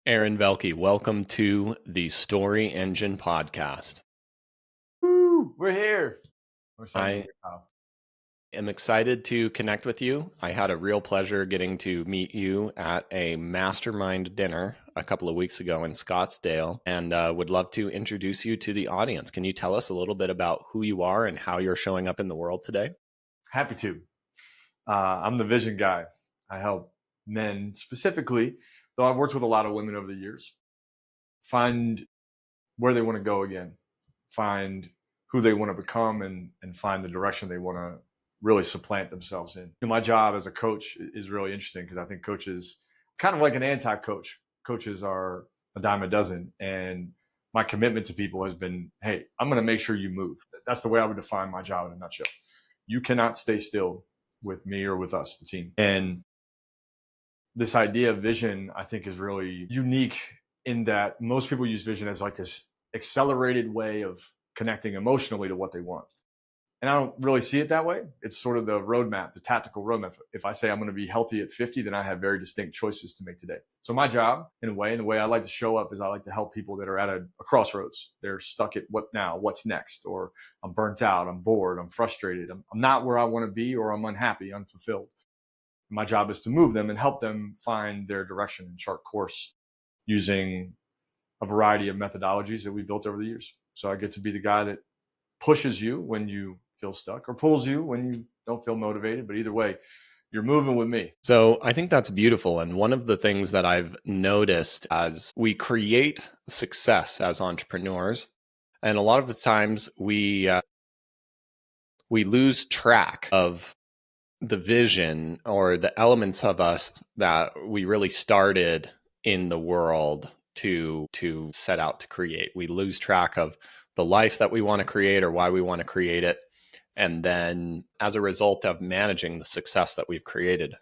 Aaron Velky, welcome to the Story Engine podcast. Woo! We're here. I'm excited to be I here, pal. am excited to connect with you. I had a real pleasure getting to meet you at a mastermind dinner a couple of weeks ago in Scottsdale, and would love to introduce you to the audience. Can you tell us a little bit about who you are and how you're showing up in the world today? Happy to. I'm the vision guy. I help men specifically, though I've worked with a lot of women over the years, find where they want to go again, find who they want to become, and find the direction they want to really supplant themselves in. And my job as a coach is really interesting because I think coaches, kind of like an anti-coach, coaches are a dime a dozen. And my commitment to people has been, hey, I'm going to make sure you move. That's the way I would define my job in a nutshell. You cannot stay still with me or with us, the team. And this idea of vision, I think, is really unique in that most people use vision as like this accelerated way of connecting emotionally to what they want. And I don't really see it that way. It's sort of the roadmap, the tactical roadmap. If I say I'm going to be healthy at 50, then I have very distinct choices to make today. So my job, in a way, and the way I like to show up is I like to help people that are at a crossroads. They're stuck at what now, what's next, or I'm burnt out, I'm bored, I'm frustrated, I'm not where I want to be, or I'm unhappy, unfulfilled. My job is to move them and help them find their direction and chart course using a variety of methodologies that we built over the years. So I get to be the guy that pushes you when you feel stuck or pulls you when you don't feel motivated. But either way, you're moving with me. So I think that's beautiful. And one of the things that I've noticed as we create success as entrepreneurs, and a lot of the times we lose track of the vision or the elements of us that we really started in the world to set out to create. We lose track of the life that we want to create or why we want to create it. And then as a result of managing the success that we've created.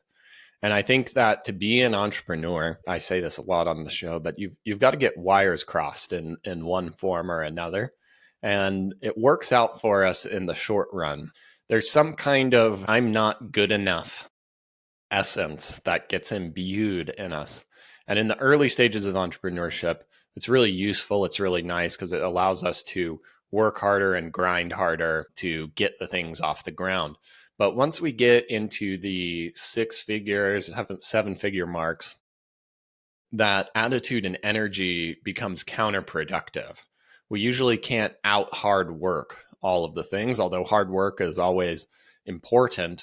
And I think that to be an entrepreneur, I say this a lot on the show, but you've got to get wires crossed in one form or another. And it works out for us in the short run. There's some kind of I'm not good enough essence that gets imbued in us. And in the early stages of entrepreneurship, it's really useful. It's really nice because it allows us to work harder and grind harder to get the things off the ground. But once we get into the six figures, seven figure marks, that attitude and energy becomes counterproductive. We usually can't out hard work all of the things, although hard work is always important.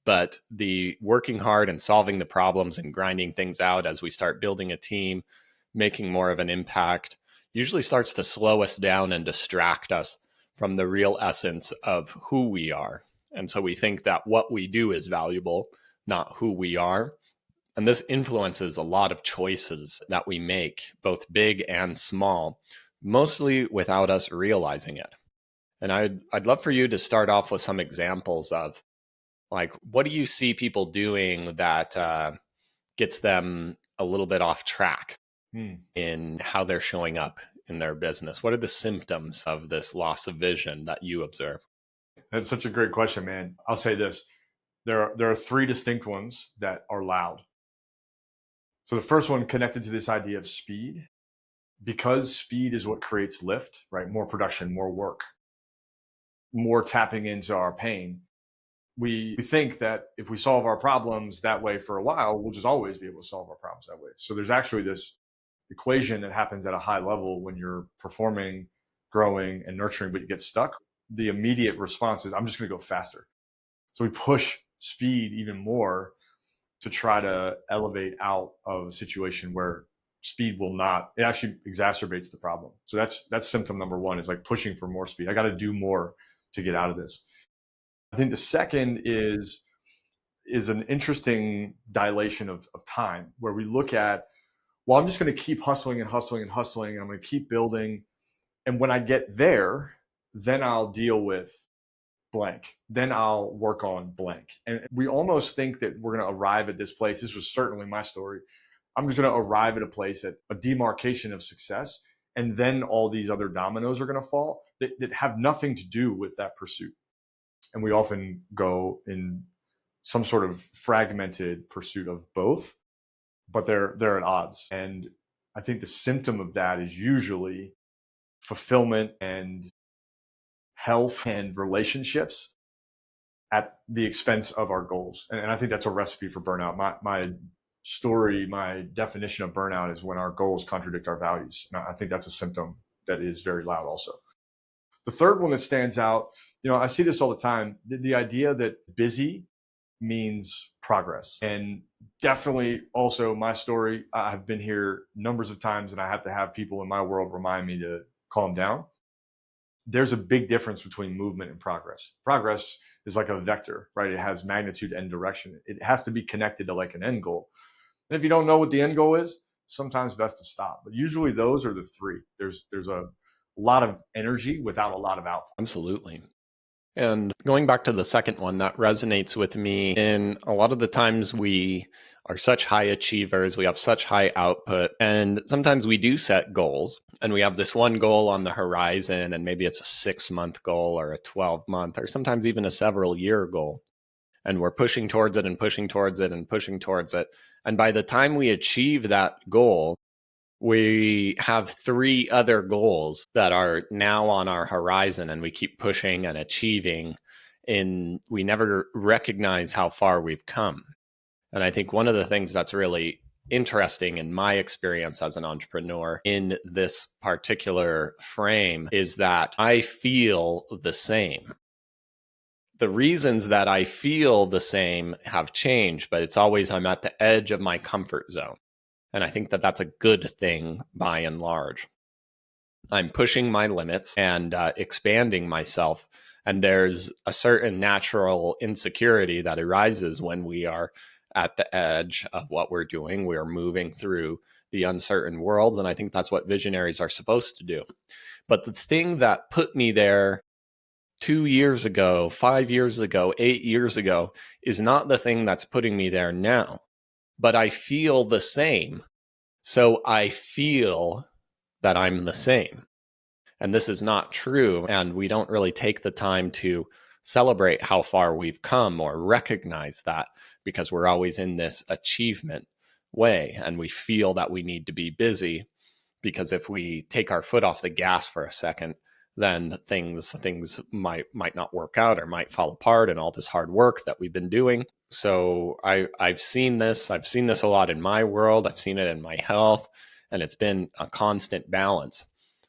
But the working hard and solving the problems and grinding things out as we start building a team, making more of an impact, usually starts to slow us down and distract us from the real essence of who we are. And so we think that what we do is valuable, not who we are. And this influences a lot of choices that we make, both big and small, mostly without us realizing it. And I'd love for you to start off with some examples of, like, what do you see people doing that gets them a little bit off track in how they're showing up in their business? What are the symptoms of this loss of vision that you observe? That's such a great question, man. I'll say this. There are three distinct ones that are loud. So the first one connected to this idea of speed, because speed is what creates lift, right? More production, more work, more tapping into our pain. We think that if we solve our problems that way for a while, we'll just always be able to solve our problems that way. So there's actually this equation that happens at a high level when you're performing, growing, and nurturing, but you get stuck. The immediate response is, I'm just going to go faster. So we push speed even more to try to elevate out of a situation where speed will not, it actually exacerbates the problem. So that's symptom number one, is like pushing for more speed. I got to do more to get out of this. I think the second is an interesting dilation of time, where we look at, well, I'm just going to keep hustling and hustling and hustling, and I'm going to keep building. And when I get there, then I'll deal with blank. Then I'll work on blank. And we almost think that we're going to arrive at this place. This was certainly my story. I'm just going to arrive at a place, at a demarcation of success. And then all these other dominoes are going to fall that have nothing to do with that pursuit. And we often go in some sort of fragmented pursuit of both, but they're at odds. And I think the symptom of that is usually fulfillment and health and relationships at the expense of our goals. And I think that's a recipe for burnout. My story, my definition of burnout is when our goals contradict our values. And I think that's a symptom that is very loud also. The third one that stands out, I see this all the time, the idea that busy means progress. And definitely also my story, I've been here numbers of times and I have to have people in my world remind me to calm down. There's a big difference between movement and progress. Progress is like a vector, right? It has magnitude and direction. It has to be connected to like an end goal. And if you don't know what the end goal is, sometimes best to stop. But usually those are the three. There's a lot of energy without a lot of output. Absolutely. And going back to the second one, that resonates with me. In a lot of the times we are such high achievers, we have such high output, and sometimes we do set goals and we have this one goal on the horizon, and maybe it's a 6-month goal or a 12-month or sometimes even a several year goal. And we're pushing towards it and pushing towards it and pushing towards it. And by the time we achieve that goal, we have 3 other goals that are now on our horizon, and we keep pushing and achieving, and we never recognize how far we've come. And I think one of the things that's really interesting in my experience as an entrepreneur in this particular frame is that I feel the same. The reasons that I feel the same have changed, but it's always I'm at the edge of my comfort zone. And I think that that's a good thing by and large. I'm pushing my limits and expanding myself. And there's a certain natural insecurity that arises when we are at the edge of what we're doing. We're moving through the uncertain world. And I think that's what visionaries are supposed to do. But the thing that put me there 2 years ago, 5 years ago, 8 years ago is not the thing that's putting me there now. But I feel the same. So I feel that I'm the same. And this is not true. And we don't really take the time to celebrate how far we've come or recognize that, because we're always in this achievement way. And we feel that we need to be busy, because if we take our foot off the gas for a second, then things might not work out or might fall apart, and all this hard work that we've been doing. So I've seen this. I've seen this a lot in my world. I've seen it in my health, and it's been a constant balance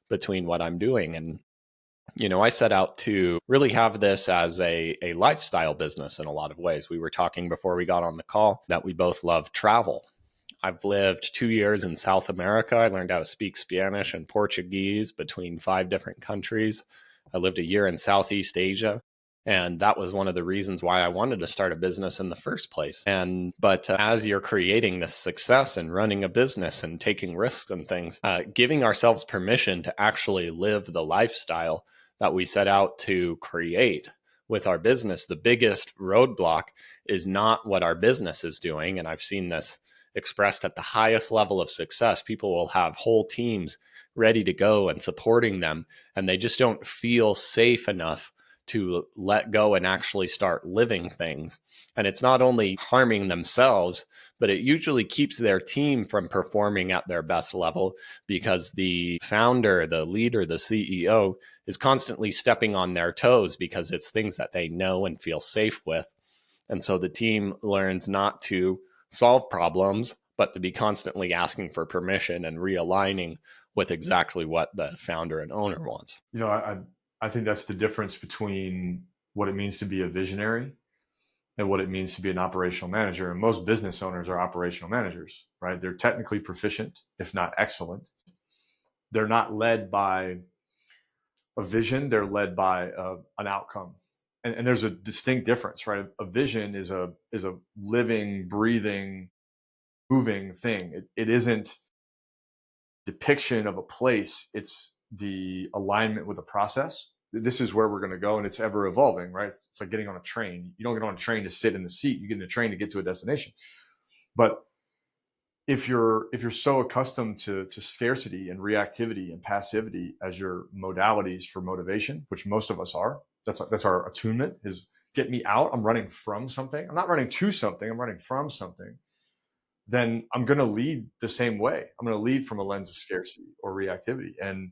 between what I'm doing. And I set out to really have this as a lifestyle business in a lot of ways. We were talking before we got on the call that we both love travel. I've lived 2 years in South America. I learned how to speak Spanish and Portuguese between 5 different countries. I lived a year in Southeast Asia. And that was one of the reasons why I wanted to start a business in the first place. But as you're creating this success and running a business and taking risks and things, giving ourselves permission to actually live the lifestyle that we set out to create with our business, the biggest roadblock is not what our business is doing. And I've seen this expressed at the highest level of success. People will have whole teams ready to go and supporting them, and they just don't feel safe enough to let go and actually start living things. And it's not only harming themselves, but it usually keeps their team from performing at their best level, because the founder, the leader, the CEO is constantly stepping on their toes because it's things that they know and feel safe with. And so the team learns not to solve problems, but to be constantly asking for permission and realigning with exactly what the founder and owner wants. I think that's the difference between what it means to be a visionary and what it means to be an operational manager. And most business owners are operational managers, right? They're technically proficient, if not excellent. They're not led by a vision, they're led by an outcome. And there's a distinct difference, right? A vision is a living, breathing, moving thing. It isn't depiction of a place, it's the alignment with a process. This is where we're going to go, and it's ever evolving, right? It's like getting on a train. You don't get on a train to sit in the seat. You get in a train to get to a destination. But if you're so accustomed to scarcity and reactivity and passivity as your modalities for motivation, which most of us are, that's our attunement, is get me out. I'm running from something. I'm not running to something. I'm running from something. then I'm going to lead the same way. I'm going to lead from a lens of scarcity or reactivity. And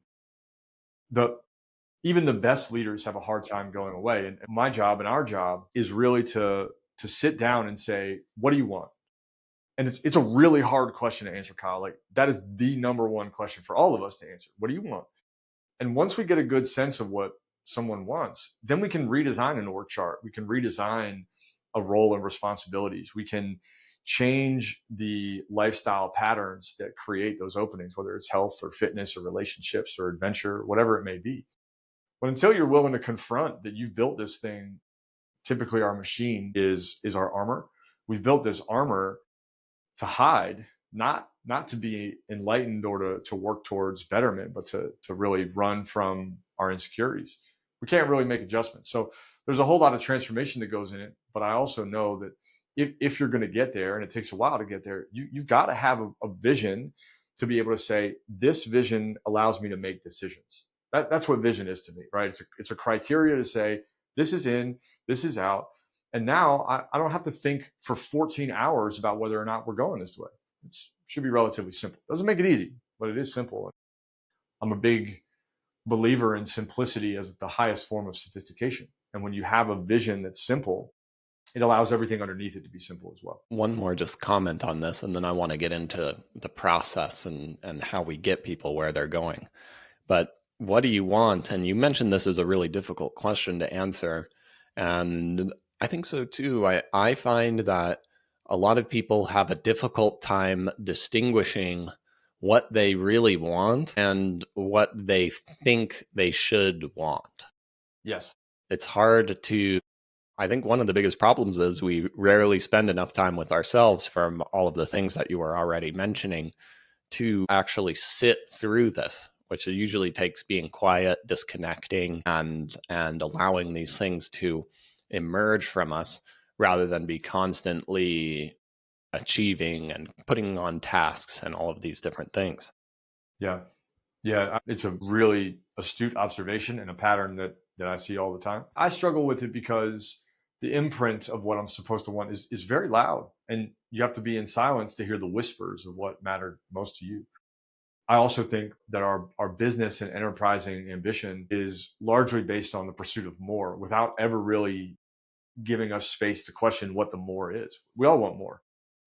the even the best leaders have a hard time going away. And my job and our job is really to sit down and say, what do you want? And it's a really hard question to answer, Kyle. Like, that is the number one question for all of us to answer. What do you want? And once we get a good sense of what someone wants, then we can redesign an org chart. We can redesign a role and responsibilities. We can change the lifestyle patterns that create those openings, whether it's health or fitness or relationships or adventure, whatever it may be. But until you're willing to confront that you've built this thing, typically our machine is our armor. We've built this armor to hide, not to be enlightened or to work towards betterment, but to really run from our insecurities. We can't really make adjustments. So there's a whole lot of transformation that goes in it. But I also know that if you're going to get there, and it takes a while to get there, you've got to have a vision to be able to say, this vision allows me to make decisions. That's what vision is to me, right? It's a criteria to say, this is in, this is out. And now I don't have to think for 14 hours about whether or not we're going this way. It should be relatively simple. Doesn't make it easy, but it is simple. I'm a big believer in simplicity as the highest form of sophistication. And when you have a vision that's simple, it allows everything underneath it to be simple as well. One more just comment on this, and then I want to get into the process and how we get people where they're going. But what do you want? And you mentioned this is a really difficult question to answer. And I think so too. I find that a lot of people have a difficult time distinguishing what they really want and what they think they should want. Yes. It's hard to, I think one of the biggest problems is we rarely spend enough time with ourselves, from all of the things that you were already mentioning, to actually sit through this, which usually takes being quiet, disconnecting, and allowing these things to emerge from us rather than be constantly achieving and putting on tasks and all of these different things. Yeah. Yeah. It's a really astute observation and a pattern that I see all the time. I struggle with it because the imprint of what I'm supposed to want is very loud, and you have to be in silence to hear the whispers of what mattered most to you. I also think that our business and enterprising ambition is largely based on the pursuit of more without ever really giving us space to question what the more is. We all want more.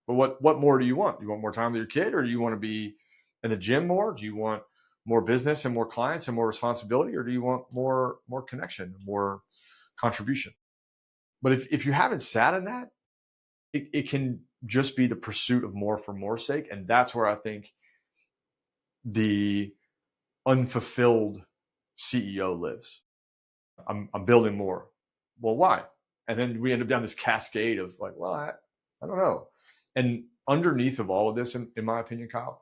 But what more do you want? Do you want more time with your kid, or do you want to be in the gym more? Do you want more business and more clients and more responsibility, or do you want more connection, more contribution? But if you haven't sat in that, it can just be the pursuit of more for more sake. And that's where I think the unfulfilled CEO lives. I'm building more. Well, why? And then we end up down this cascade of like, well, I don't know. And underneath of all of this, in my opinion, Kyle,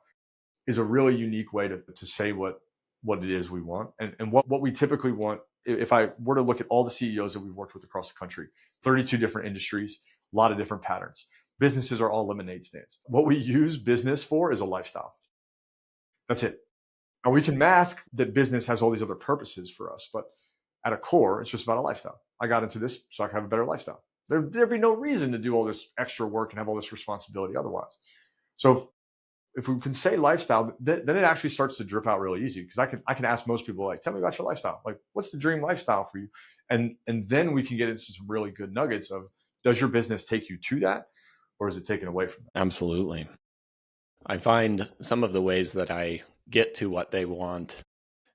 is a really unique way to say what it is we want. And what we typically want, if I were to look at all the CEOs that we've worked with across the country, 32 different industries, a lot of different patterns. Businesses are all lemonade stands. What we use business for is a lifestyle. That's it. And we can mask that business has all these other purposes for us, but at a core, it's just about a lifestyle. I got into this so I can have a better lifestyle. There'd be no reason to do all this extra work and have all this responsibility otherwise. So if we can say lifestyle, then it actually starts to drip out really easy, because I can ask most people, like, tell me about your lifestyle. Like, what's the dream lifestyle for you? And then we can get into some really good nuggets of, does your business take you to that, or is it taken away from that? Absolutely. I find some of the ways that I get to what they want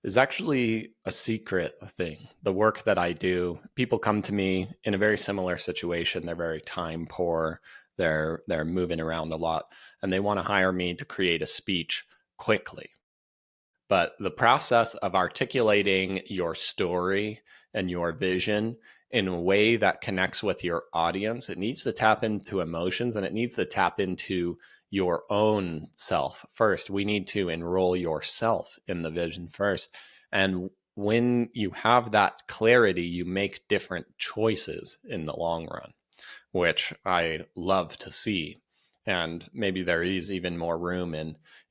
is actually a secret thing. The work that I do, people come to me in a very similar situation. They're very time poor. They're moving around a lot, and they want to hire me to create a speech quickly. But the process of articulating your story and your vision in a way that connects with your audience, it needs to tap into emotions, and it needs to tap into your own self first. We need to enroll yourself in the vision first. And when you have that clarity, you make different choices in the long run, which I love to see. And maybe there is even more room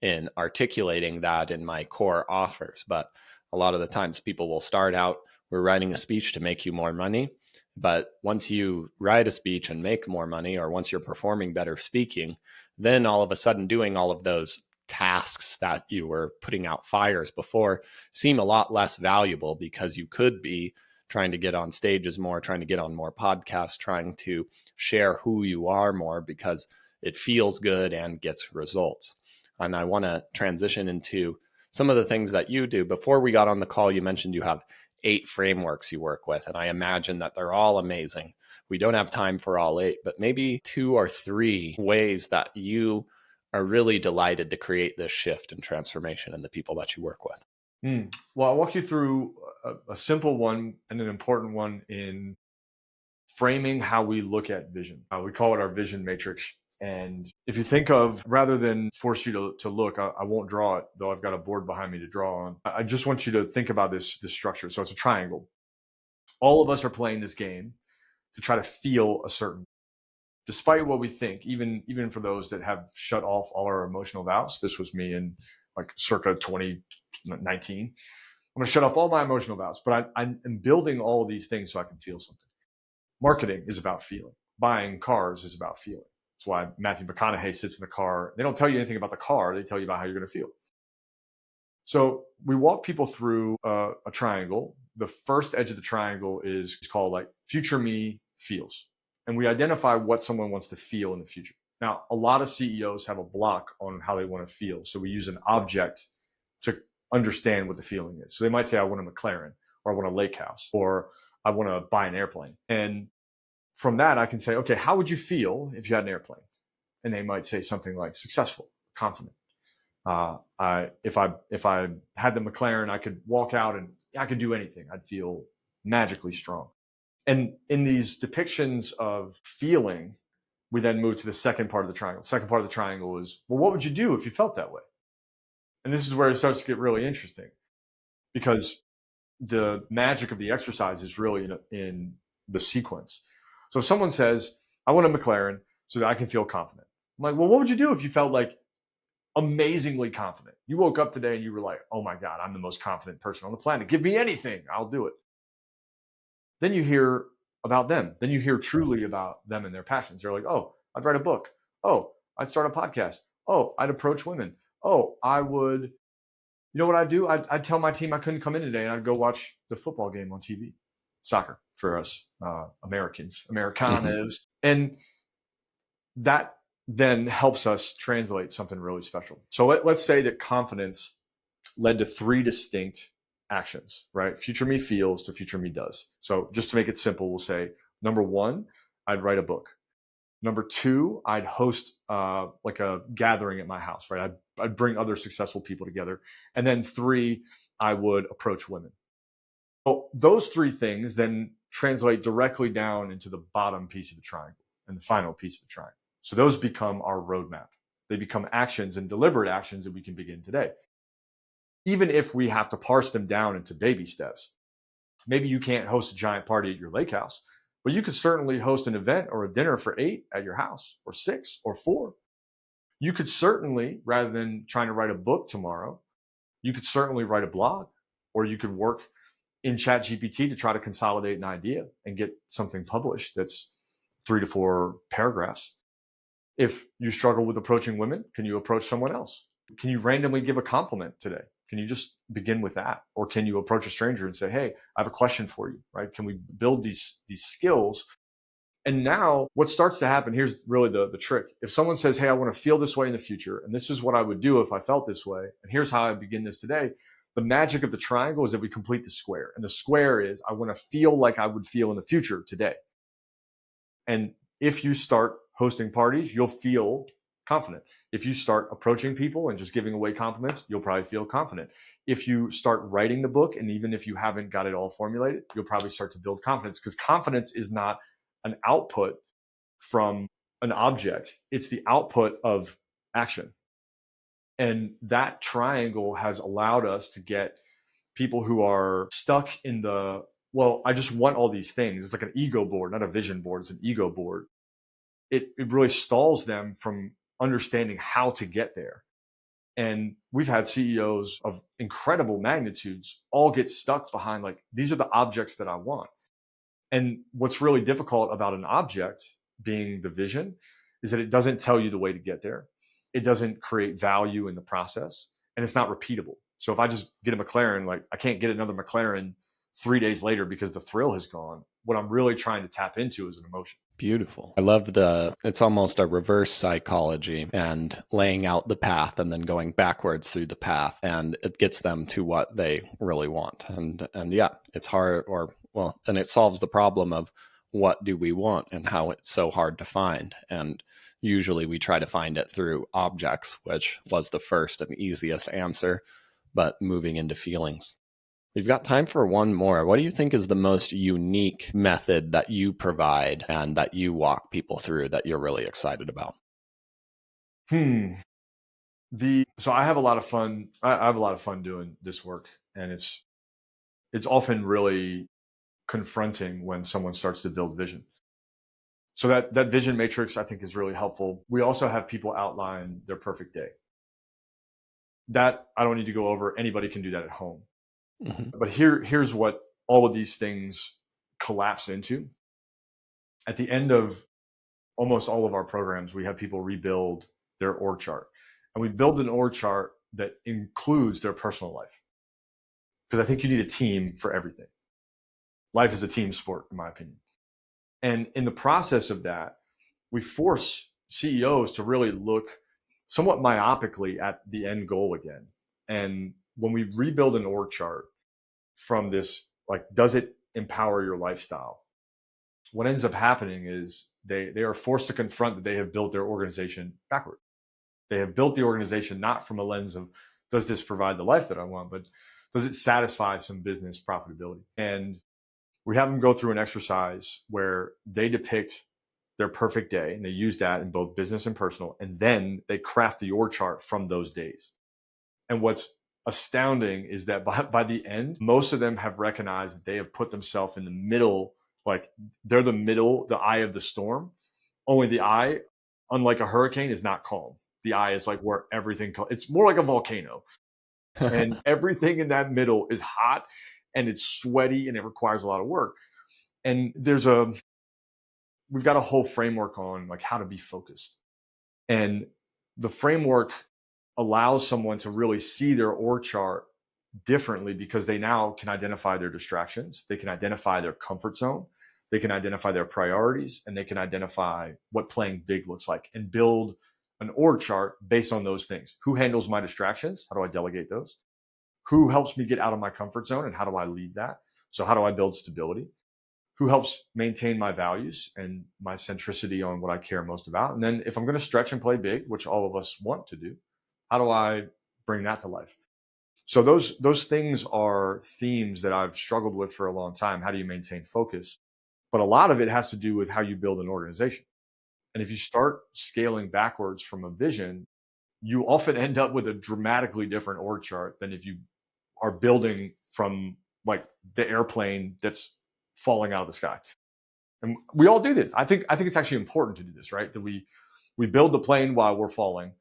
in articulating that in my core offers. But a lot of the times people will start out, we're writing a speech to make you more money. But once you write a speech and make more money, or once you're performing better speaking, then all of a sudden doing all of those tasks that you were putting out fires before seem a lot less valuable, because you could be trying to get on stages more, trying to get on more podcasts, trying to share who you are more, because it feels good and gets results. And I want to transition into some of the things that you do. Before we got on the call, you mentioned you have 8 frameworks you work with, and I imagine that they're all amazing. We don't have time for all 8, but maybe 2 or 3 ways that you are really delighted to create this shift and transformation in the people that you work with. Well, I'll walk you through a simple one and an important one in framing how we look at vision. We call it our vision matrix. And if you think of, rather than force you to look, I won't draw it, though I've got a board behind me to draw on. I just want you to think about this structure. So it's a triangle. All of us are playing this game to try to feel a certain, despite what we think, even for those that have shut off all our emotional valves. This was me in like circa 2019. I'm going to shut off all my emotional valves, but I'm building all of these things so I can feel something. Marketing is about feeling. Buying cars is about feeling. That's why Matthew McConaughey sits in the car. They don't tell you anything about the car. They tell you about how you're going to feel. So we walk people through a triangle. The first edge of the triangle is called like future me feels. And we identify what someone wants to feel in the future. Now, a lot of CEOs have a block on how they want to feel. So we use an object to understand what the feeling is. So they might say, I want a McLaren, or I want a lake house, or I want to buy an airplane. And from that, I can say, okay, how would you feel if you had an airplane? And they might say something like successful, confident. If I had the McLaren, I could walk out and I could do anything. I'd feel magically strong. And in these depictions of feeling, we then move to the second part of the triangle. The second part of the triangle is, well, what would you do if you felt that way? And this is where it starts to get really interesting, because the magic of the exercise is really in the sequence. So if someone says, I want a McLaren so that I can feel confident. I'm like, well, what would you do if you felt like amazingly confident? You woke up today and you were like, oh my God, I'm the most confident person on the planet. Give me anything, I'll do it. Then you hear about them. Then you hear truly about them and their passions. They're like, oh, I'd write a book. Oh, I'd start a podcast. Oh, I'd approach women. Oh, I would, you know what I'd do? I'd tell my team I couldn't come in today, and I'd go watch the football game on TV. Soccer for us Americans, Americanos. And that then helps us translate something really special. So let's say that confidence led to 3 distinct actions, right? Future me feels to future me does. So just to make it simple, we'll say, number 1, I'd write a book. Number 2, I'd host like a gathering at my house, right? I'd bring other successful people together. And then 3, I would approach women. Well, those 3 things then translate directly down into the bottom piece of the triangle and the final piece of the triangle. So those become our roadmap. They become actions and deliberate actions that we can begin today. Even if we have to parse them down into baby steps. Maybe you can't host a giant party at your lake house, but you could certainly host an event or a dinner for 8 at your house, or 6 or 4. You could certainly, rather than trying to write a book tomorrow, you could certainly write a blog, or you could work in ChatGPT to try to consolidate an idea and get something published that's 3 to 4 paragraphs. If you struggle with approaching women, can you approach someone else? Can you randomly give a compliment today? Can you just begin with that? Or can you approach a stranger and say, hey, I have a question for you, right? Can we build these skills? And now what starts to happen, here's really the trick. If someone says, hey, I want to feel this way in the future, and this is what I would do if I felt this way, and here's how I begin this today, the magic of the triangle is that we complete the square. And the square is, I want to feel like I would feel in the future today. And if you start hosting parties, you'll feel confident. If you start approaching people and just giving away compliments, you'll probably feel confident. If you start writing the book, and even if you haven't got it all formulated, you'll probably start to build confidence, because confidence is not an output from an object. It's the output of action. And that triangle has allowed us to get people who are stuck in the, well, I just want all these things. It's like an ego board, not a vision board. It's an ego board. It really stalls them from understanding how to get there. And we've had CEOs of incredible magnitudes all get stuck behind, like, these are the objects that I want. And what's really difficult about an object being the vision is that it doesn't tell you the way to get there. it doesn't create value in the process, and it's not repeatable. So if I just get a McLaren, like I can't get another McLaren 3 days later because the thrill has gone. What I'm really trying to tap into is an emotion. Beautiful. I love it's almost a reverse psychology and laying out the path and then going backwards through the path, and it gets them to what they really want. And yeah, it's hard, and it solves the problem of what do we want and how it's so hard to find. And usually we try to find it through objects, which was the first and easiest answer, but moving into feelings. We've got time for one more. What do you think is the most unique method that you provide and that you walk people through that you're really excited about? So I have a lot of fun. I have a lot of fun doing this work, and it's often really confronting when someone starts to build vision. So that vision matrix I think is really helpful. We also have people outline their perfect day. That I don't need to go over. Anybody can do that at home. Mm-hmm. But here's what all of these things collapse into. At the end of almost all of our programs, we have people rebuild their org chart. And we build an org chart that includes their personal life. Because I think you need a team for everything. Life is a team sport, in my opinion. And in the process of that, we force CEOs to really look somewhat myopically at the end goal again. And when we rebuild an org chart from this, like, does it empower your lifestyle? What ends up happening is they are forced to confront that they have built their organization backward. They have built the organization not from a lens of, does this provide the life that I want, but does it satisfy some business profitability? And we have them go through an exercise where they depict their perfect day, and they use that in both business and personal, and then they craft the org chart from those days. And what's astounding is that by the end, most of them have recognized that they have put themselves in the middle, like they're the middle, the eye of the storm. Only the eye, unlike a hurricane, is not calm. The eye is like where everything, it's more like a volcano. And everything in that middle is hot and it's sweaty and it requires a lot of work. And we've got a whole framework on like how to be focused. And the framework allows someone to really see their org chart differently because they now can identify their distractions. They can identify their comfort zone. They can identify their priorities, and they can identify what playing big looks like and build an org chart based on those things. Who handles my distractions? How do I delegate those? Who helps me get out of my comfort zone, and how do I leave that? So how do I build stability? Who helps maintain my values and my centricity on what I care most about? And then if I'm going to stretch and play big, which all of us want to do, how do I bring that to life? So those things are themes that I've struggled with for a long time. How do you maintain focus? But a lot of it has to do with how you build an organization. And if you start scaling backwards from a vision, you often end up with a dramatically different org chart than if you are building from like the airplane that's falling out of the sky. And we all do this. I think it's actually important to do this, right? That we build the plane while we're falling,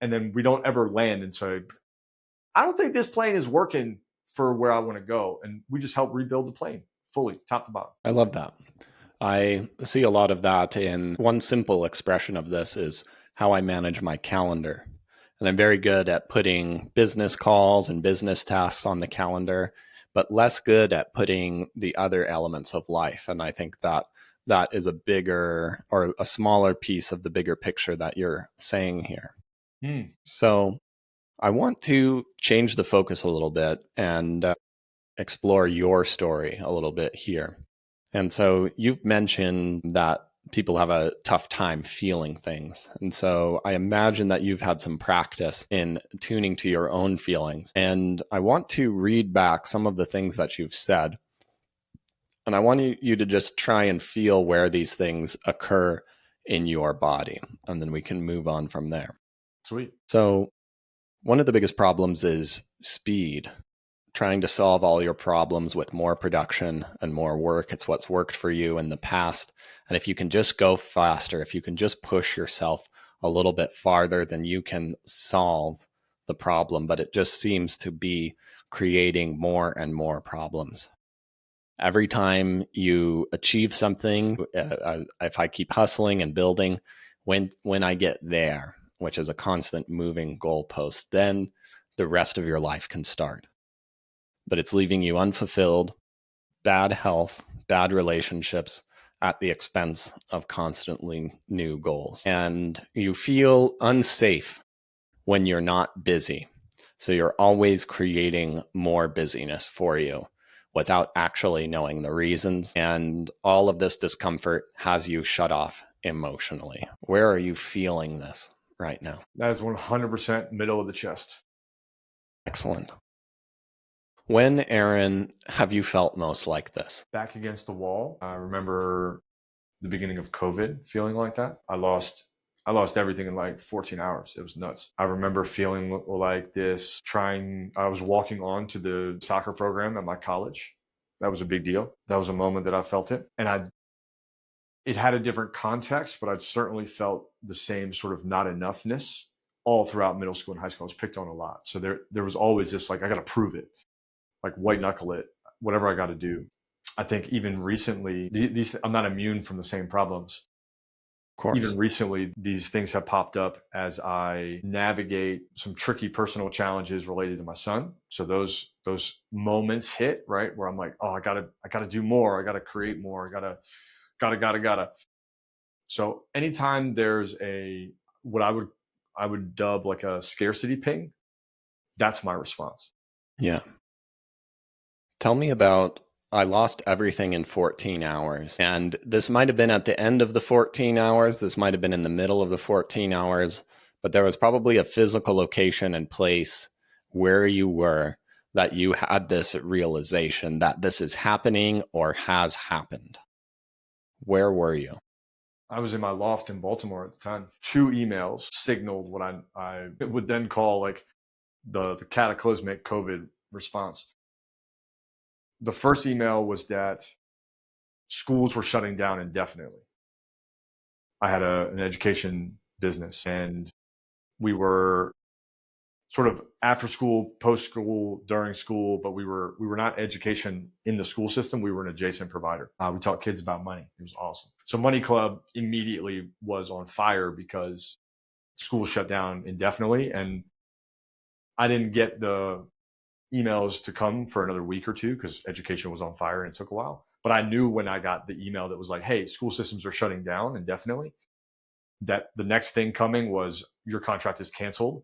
and then we don't ever land and say, I don't think this plane is working for where I want to go. And we just help rebuild the plane fully, top to bottom. I love that. I see a lot of that in one simple expression of this is how I manage my calendar. And I'm very good at putting business calls and business tasks on the calendar, but less good at putting the other elements of life. And I think that is a bigger or a smaller piece of the bigger picture that you're saying here. So I want to change the focus a little bit and explore your story a little bit here. And so you've mentioned that people have a tough time feeling things. And so I imagine that you've had some practice in tuning to your own feelings. And I want to read back some of the things that you've said. And I want you to just try and feel where these things occur in your body. And then we can move on from there. Sweet. So one of the biggest problems is speed. Trying to solve all your problems with more production and more work. It's what's worked for you in the past. And if you can just go faster, if you can just push yourself a little bit farther, then you can solve the problem. But it just seems to be creating more and more problems. Every time you achieve something, if I keep hustling and building, when I get there, which is a constant moving goalpost, then the rest of your life can start. But it's leaving you unfulfilled, bad health, bad relationships at the expense of constantly new goals. And you feel unsafe when you're not busy. So you're always creating more busyness for you without actually knowing the reasons. And all of this discomfort has you shut off emotionally. Where are you feeling this right now? That is 100% middle of the chest. Excellent. When, Aaron, have you felt most like this? Back against the wall. I remember the beginning of COVID feeling like that. I lost everything in like 14 hours. It was nuts. I remember feeling like this, I was walking on to the soccer program at my college. That was a big deal. That was a moment that I felt it. And it had a different context, but I'd certainly felt the same sort of not enoughness all throughout middle school and high school. I was picked on a lot. So there was always this, like, I got to prove it, like white knuckle it, whatever I got to do. I think even recently, I'm not immune from the same problems. Of course. Even recently, these things have popped up as I navigate some tricky personal challenges related to my son. So those moments hit, right, where I'm like, oh, I gotta do more. I gotta create more. Gotta. So anytime there's what I would dub like a scarcity ping, that's my response. Yeah. Tell me about, I lost everything in 14 hours. And this might have been at the end of the 14 hours. This might have been in the middle of the 14 hours. But there was probably a physical location and place where you were that you had this realization that this is happening or has happened. Where were you? I was in my loft in Baltimore at the time. 2 emails signaled what I would then call like the cataclysmic COVID response. The first email was that schools were shutting down indefinitely. I had an education business, and we were sort of after school, post school, during school, but we were not education in the school system. We were an adjacent provider. We taught kids about money. It was awesome. So Money Club immediately was on fire because school shut down indefinitely, and I didn't get the emails to come for another week or two because education was on fire and it took a while. But I knew when I got the email that was like, hey, school systems are shutting down indefinitely, that the next thing coming was your contract is canceled.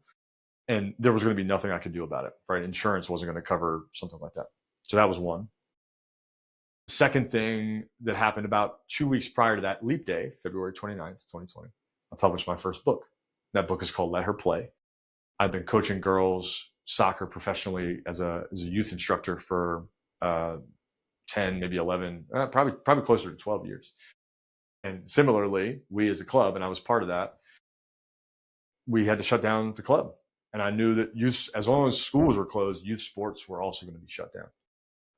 And there was going to be nothing I could do about it, right? Insurance wasn't going to cover something like that. So that was one. The second thing that happened about 2 weeks prior to that, Leap Day, February 29th, 2020, I published my first book. That book is called Let Her Play. I've been coaching girls soccer professionally as a youth instructor for 10, maybe 11, probably closer to 12 years. And similarly, we as a club, and I was part of that, we had to shut down the club. And I knew that youth, as long as schools were closed, youth sports were also going to be shut down.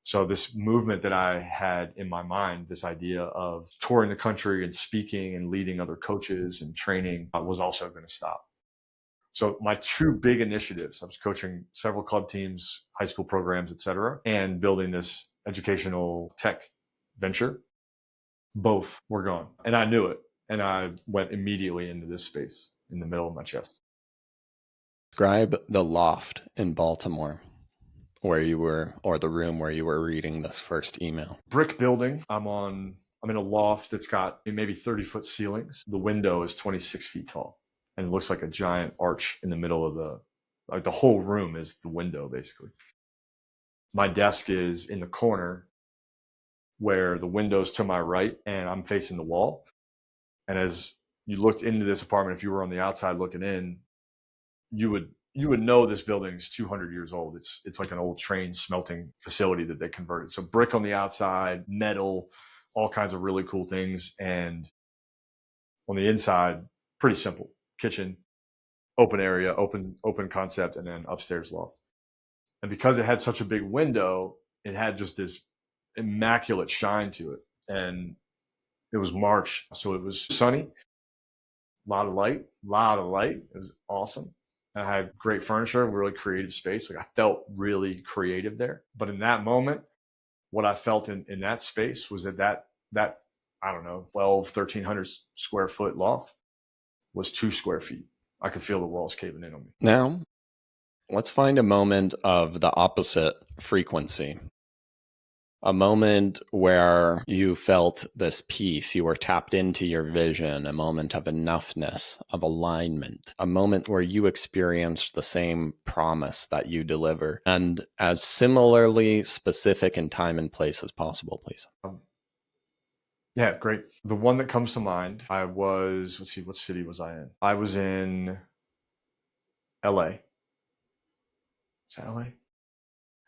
So this movement that I had in my mind, this idea of touring the country and speaking and leading other coaches and training was also going to stop. So my 2 big initiatives, I was coaching several club teams, high school programs, et cetera, and building this educational tech venture. Both were gone. And I knew it. And I went immediately into this space in the middle of my chest. Describe the loft in Baltimore where you were, or the room where you were reading this first email. Brick building. I'm in a loft that's got maybe 30-foot ceilings. The window is 26 feet tall, and it looks like a giant arch in the middle of the whole room is the window, basically. My desk is in the corner where the window's to my right, and I'm facing the wall. And as you looked into this apartment, if you were on the outside looking in, you would know this building is 200 years old. It's like an old train smelting facility that they converted. So brick on the outside, metal, all kinds of really cool things. And on the inside, pretty simple. Kitchen, open area, open concept, and then upstairs loft. And because it had such a big window, it had just this immaculate shine to it. And it was March, so it was sunny, a lot of light. It was awesome. I had great furniture, really creative space. Like I felt really creative there. But in that moment, what I felt in that space was that I don't know, 1,300 square foot loft was 2 square feet. I could feel the walls caving in on me. Now, let's find a moment of the opposite frequency. A moment where you felt this peace, you were tapped into your vision, a moment of enoughness, of alignment, a moment where you experienced the same promise that you deliver, and as similarly specific in time and place as possible, please. Yeah, great. The one that comes to mind, let's see, what city was I in? I was in LA. Is that LA?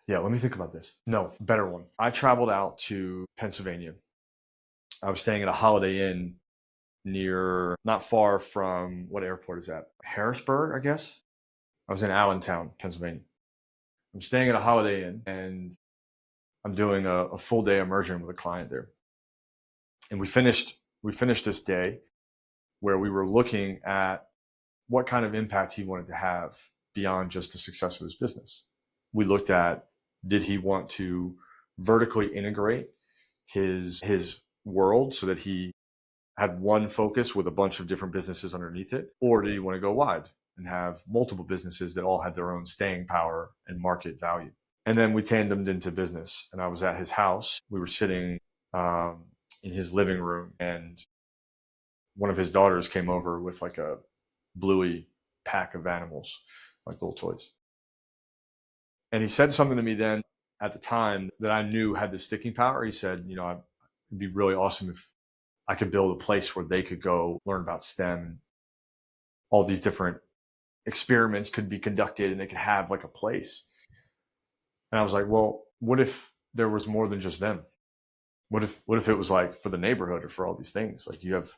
Yeah, let me think about this. No, better one. I traveled out to Pennsylvania. I was staying at a Holiday Inn not far from, what airport is that? Harrisburg, I guess. I was in Allentown, Pennsylvania. I'm staying at a Holiday Inn and I'm doing a full day immersion with a client there. And we finished this day where we were looking at what kind of impact he wanted to have beyond just the success of his business. We looked at, did he want to vertically integrate his world so that he had one focus with a bunch of different businesses underneath it? Or did he want to go wide and have multiple businesses that all had their own staying power and market value? And then we tandemed into business. And I was at his house. We were sitting in his living room, and one of his daughters came over with like a bluey pack of animals, like little toys. And he said something to me then at the time that I knew had the sticking power. He said, it'd be really awesome if I could build a place where they could go learn about STEM. All these different experiments could be conducted and they could have like a place. And I was like, well, what if there was more than just them? What if it was like for the neighborhood or for all these things? Like, you have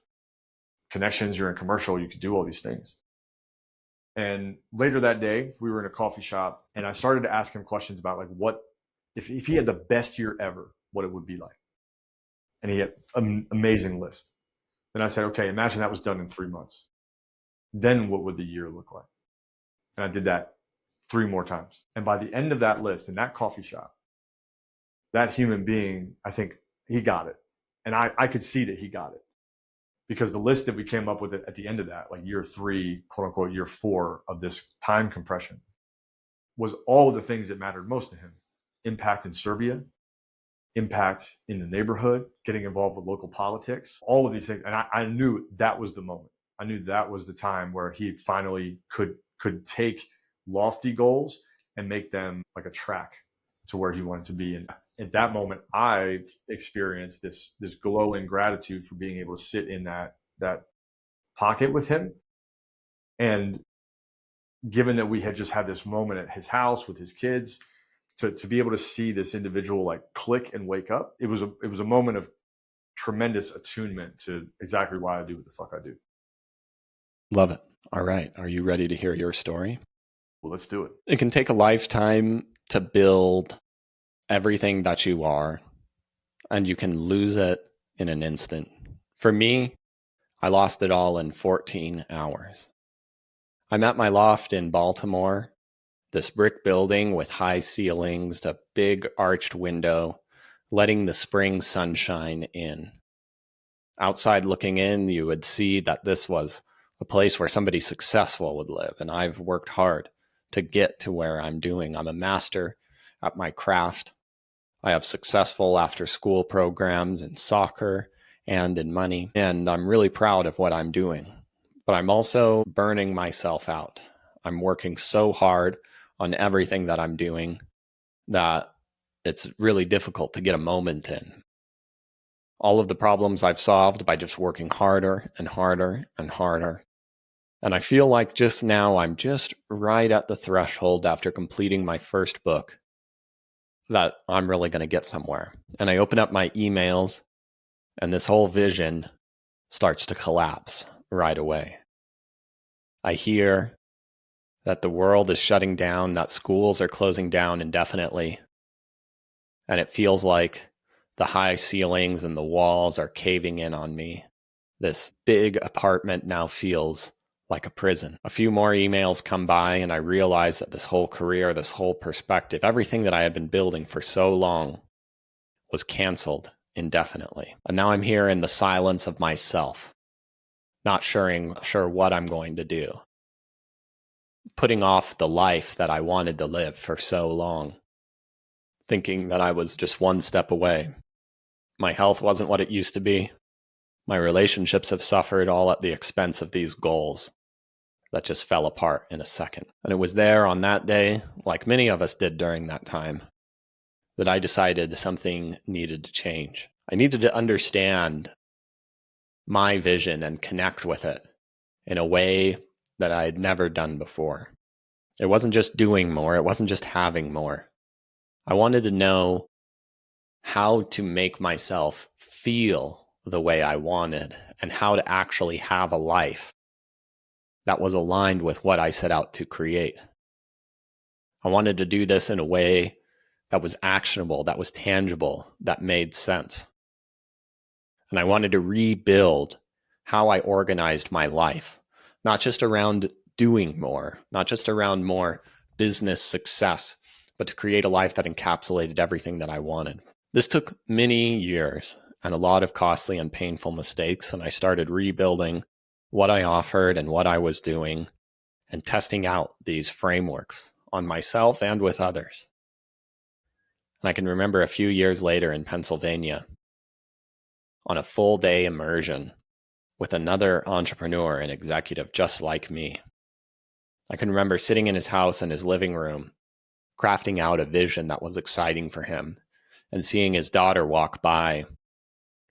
connections, you're in commercial, you could do all these things. And later that day, we were in a coffee shop and I started to ask him questions about like what if he had the best year ever, what it would be like. And he had an amazing list. Then I said, okay, imagine that was done in 3 months. Then what would the year look like? And I did that 3 more times. And by the end of that list in that coffee shop, that human being, I think he got it. And I could see that he got it, because the list that we came up with at the end of that, like year 3, quote unquote, year 4 of this time compression, was all of the things that mattered most to him. Impact in Serbia, impact in the neighborhood, getting involved with local politics, all of these things. And I knew that was the moment. I knew that was the time where he finally could take lofty goals and make them like a track to where he wanted to be. And at that moment, I experienced this glowing gratitude for being able to sit in that pocket with him. And given that we had just had this moment at his house with his kids, to be able to see this individual like click and wake up, it was a moment of tremendous attunement to exactly why I do what the fuck I do. Love it. All right. Are you ready to hear your story? Well, let's do it. It can take a lifetime to build everything that you are, and you can lose it in an instant. For me, I lost it all in 14 hours. I'm at my loft in Baltimore, this brick building with high ceilings, a big arched window, letting the spring sunshine in. Outside looking in, you would see that this was a place where somebody successful would live, and I've worked hard to get to where I'm doing. I'm a master at my craft. I have successful after-school programs in soccer and in money, and I'm really proud of what I'm doing. But I'm also burning myself out. I'm working so hard on everything that I'm doing that it's really difficult to get a moment in. All of the problems I've solved by just working harder and harder and harder. And I feel like just now I'm just right at the threshold after completing my first book that I'm really going to get somewhere. And I open up my emails and this whole vision starts to collapse right away. I hear that the world is shutting down, that schools are closing down indefinitely. And it feels like the high ceilings and the walls are caving in on me. This big apartment now feels like a prison. A few more emails come by and I realize that this whole career, this whole perspective, everything that I had been building for so long was canceled indefinitely. And now I'm here in the silence of myself, not sure what I'm going to do. putting off the life that I wanted to live for so long, thinking that I was just one step away. My health wasn't what it used to be. My relationships have suffered, all at the expense of these goals that just fell apart in a second. And it was there on that day, like many of us did during that time, that I decided something needed to change. I needed to understand my vision and connect with it in a way that I had never done before. It wasn't just doing more. It wasn't just having more. I wanted to know how to make myself feel the way I wanted and how to actually have a life that was aligned with what I set out to create. I wanted to do this in a way that was actionable, that was tangible, that made sense. And I wanted to rebuild how I organized my life, not just around doing more, not just around more business success, but to create a life that encapsulated everything that I wanted. This took many years and a lot of costly and painful mistakes, and I started rebuilding what I offered and what I was doing and testing out these frameworks on myself and with others. And I can remember a few years later in Pennsylvania on a full day immersion with another entrepreneur and executive just like me. I can remember sitting in his house in his living room, crafting out a vision that was exciting for him, and seeing his daughter walk by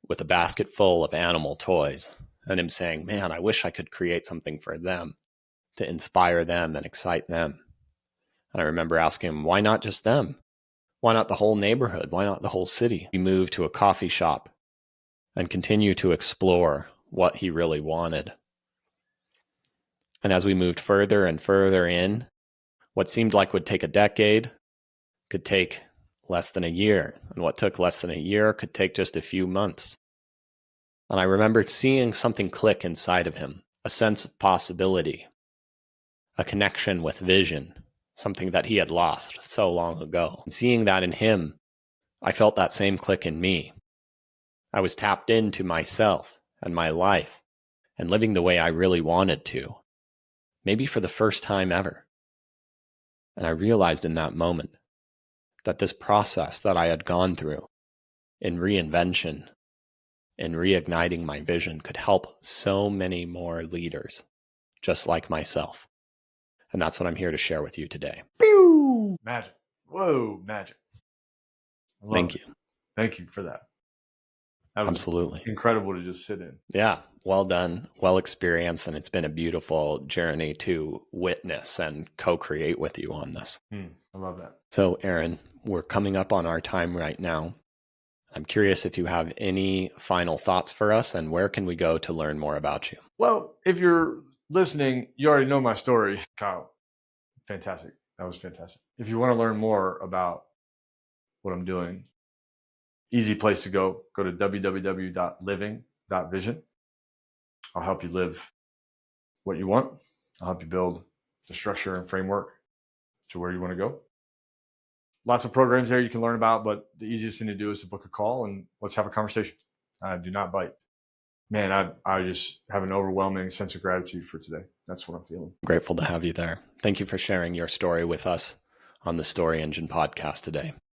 with a basket full of animal toys, and him saying, man, I wish I could create something for them to inspire them and excite them. And I remember asking him, why not just them? Why not the whole neighborhood? Why not the whole city? We moved to a coffee shop and continue to explore what he really wanted. And as we moved further and further in, what seemed like would take a decade could take less than a year. And what took less than a year could take just a few months. And I remember seeing something click inside of him, a sense of possibility, a connection with vision, something that he had lost so long ago. And seeing that in him, I felt that same click in me. I was tapped into myself and my life and living the way I really wanted to, maybe for the first time ever. And I realized in that moment that this process that I had gone through in reinvention, in reigniting my vision, could help so many more leaders just like myself. And that's what I'm here to share with you today. Pew! Magic. Whoa, magic. I love Thank it. you. Thank you for that. That was Absolutely. incredible to just sit in. Yeah, well done, well experienced, and it's been a beautiful journey to witness and co-create with you on this. I love that. So, Aaron, we're coming up on our time right now. I'm curious if you have any final thoughts for us, and where can we go to learn more about you? Well, if you're listening, you already know my story, Kyle. Fantastic. That was fantastic. If you want to learn more about what I'm doing, easy place to go to www.living.vision. I'll help you live what you want. I'll help you build the structure and framework to where you want to go. Lots of programs there you can learn about, but the easiest thing to do is to book a call and let's have a conversation. Do not bite. Man, I just have an overwhelming sense of gratitude for today. That's what I'm feeling. Grateful to have you there. Thank you for sharing your story with us on the Story Engine podcast today.